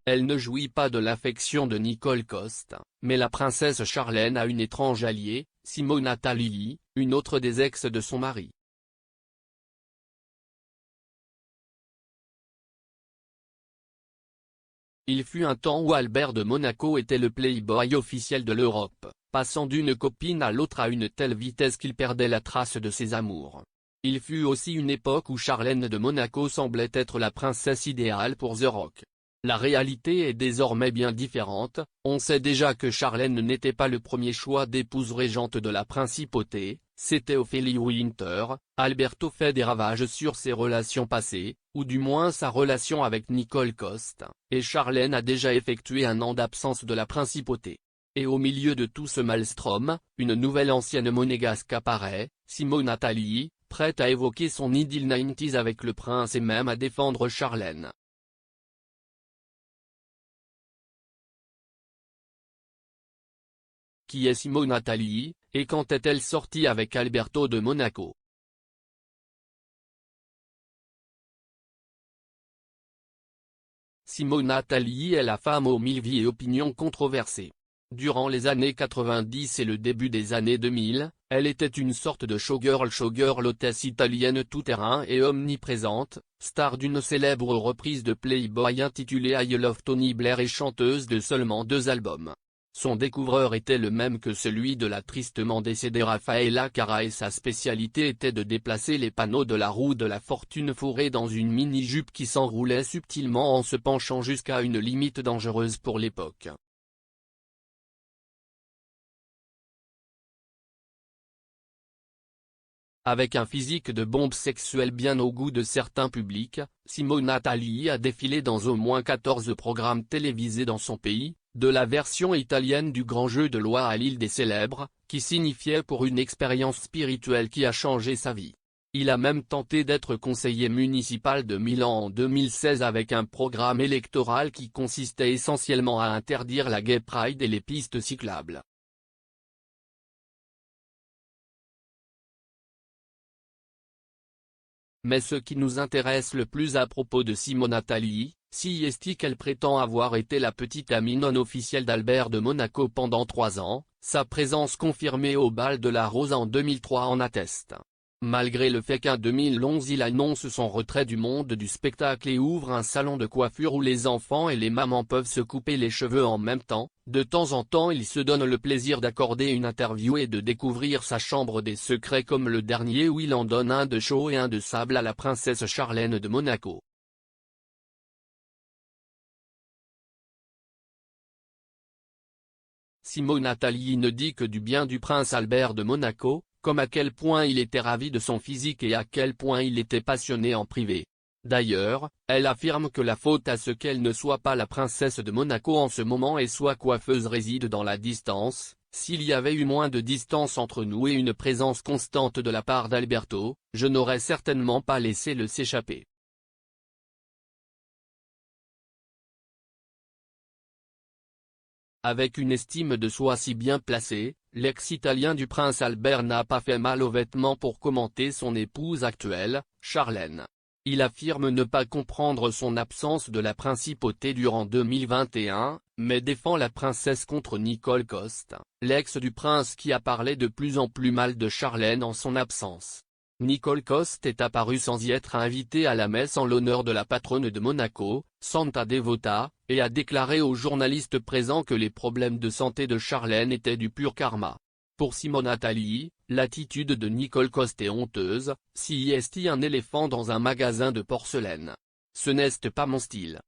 Elle ne jouit pas de l'affection de Nicole Coste, mais la princesse Charlène a une étrange alliée, Simonetta Lilly, une autre des ex de son mari. Il fut un temps où Albert de Monaco était le playboy officiel de l'Europe, passant d'une copine à l'autre à une telle vitesse qu'il perdait la trace de ses amours. Il fut aussi une époque où Charlène de Monaco semblait être la princesse idéale pour The Rock. La réalité est désormais bien différente, on sait déjà que Charlène n'était pas le premier choix d'épouse régente de la principauté, c'était Ophélie Winter. Alberto fait des ravages sur ses relations passées, ou du moins sa relation avec Nicole Coste, et Charlène a déjà effectué un an d'absence de la principauté. Et au milieu de tout ce maelstrom, une nouvelle ancienne monégasque apparaît, Simonetta Lilly, prête à évoquer son idylle 90s avec le prince et même à défendre Charlène. Qui est Simonetta Lilly, et quand est-elle sortie avec Alberto de Monaco? Simonetta Lilly est la femme aux mille vies et opinions controversées. Durant les années 90 et le début des années 2000, elle était une sorte de showgirl hôtesse italienne tout-terrain et omniprésente, star d'une célèbre reprise de Playboy intitulée I Love Tony Blair et chanteuse de seulement 2 albums. Son découvreur était le même que celui de la tristement décédée Raffaella Cara et sa spécialité était de déplacer les panneaux de la roue de la fortune fourrée dans une mini-jupe qui s'enroulait subtilement en se penchant jusqu'à une limite dangereuse pour l'époque. Avec un physique de bombe sexuelle bien au goût de certains publics, Simonetta Lilly a défilé dans au moins 14 programmes télévisés dans son pays, de la version italienne du Grand Jeu de loi à l'île des Célèbres, qui signifiait pour une expérience spirituelle qui a changé sa vie. Il a même tenté d'être conseiller municipal de Milan en 2016 avec un programme électoral qui consistait essentiellement à interdire la Gay Pride et les pistes cyclables. Mais ce qui nous intéresse le plus à propos de Simonetta Lilly, c'est qu'elle prétend avoir été la petite amie non officielle d'Albert de Monaco pendant 3 ans, sa présence confirmée au bal de la Rose en 2003 en atteste. Malgré le fait qu'en 2011 il annonce son retrait du monde du spectacle et ouvre un salon de coiffure où les enfants et les mamans peuvent se couper les cheveux en même temps, de temps en temps il se donne le plaisir d'accorder une interview et de découvrir sa chambre des secrets comme le dernier où il en donne un de chaud et un de sable à la princesse Charlène de Monaco. Simonetta Lilly ne dit que du bien du prince Albert de Monaco, comme à quel point il était ravi de son physique et à quel point il était passionné en privé. D'ailleurs, elle affirme que la faute à ce qu'elle ne soit pas la princesse de Monaco en ce moment et soit coiffeuse réside dans la distance. S'il y avait eu moins de distance entre nous et une présence constante de la part d'Alberto, je n'aurais certainement pas laissé le s'échapper. Avec une estime de soi si bien placée, l'ex-italien du prince Albert n'a pas fait mal aux vêtements pour commenter son épouse actuelle, Charlène. Il affirme ne pas comprendre son absence de la principauté durant 2021, mais défend la princesse contre Nicole Coste, l'ex du prince qui a parlé de plus en plus mal de Charlène en son absence. Nicole Coste est apparue sans y être invitée à la messe en l'honneur de la patronne de Monaco, Santa Devota, et a déclaré aux journalistes présents que les problèmes de santé de Charlène étaient du pur karma. Pour Simonetta Lilly, l'attitude de Nicole Coste est honteuse, c'est un éléphant dans un magasin de porcelaine. Ce n'est pas mon style.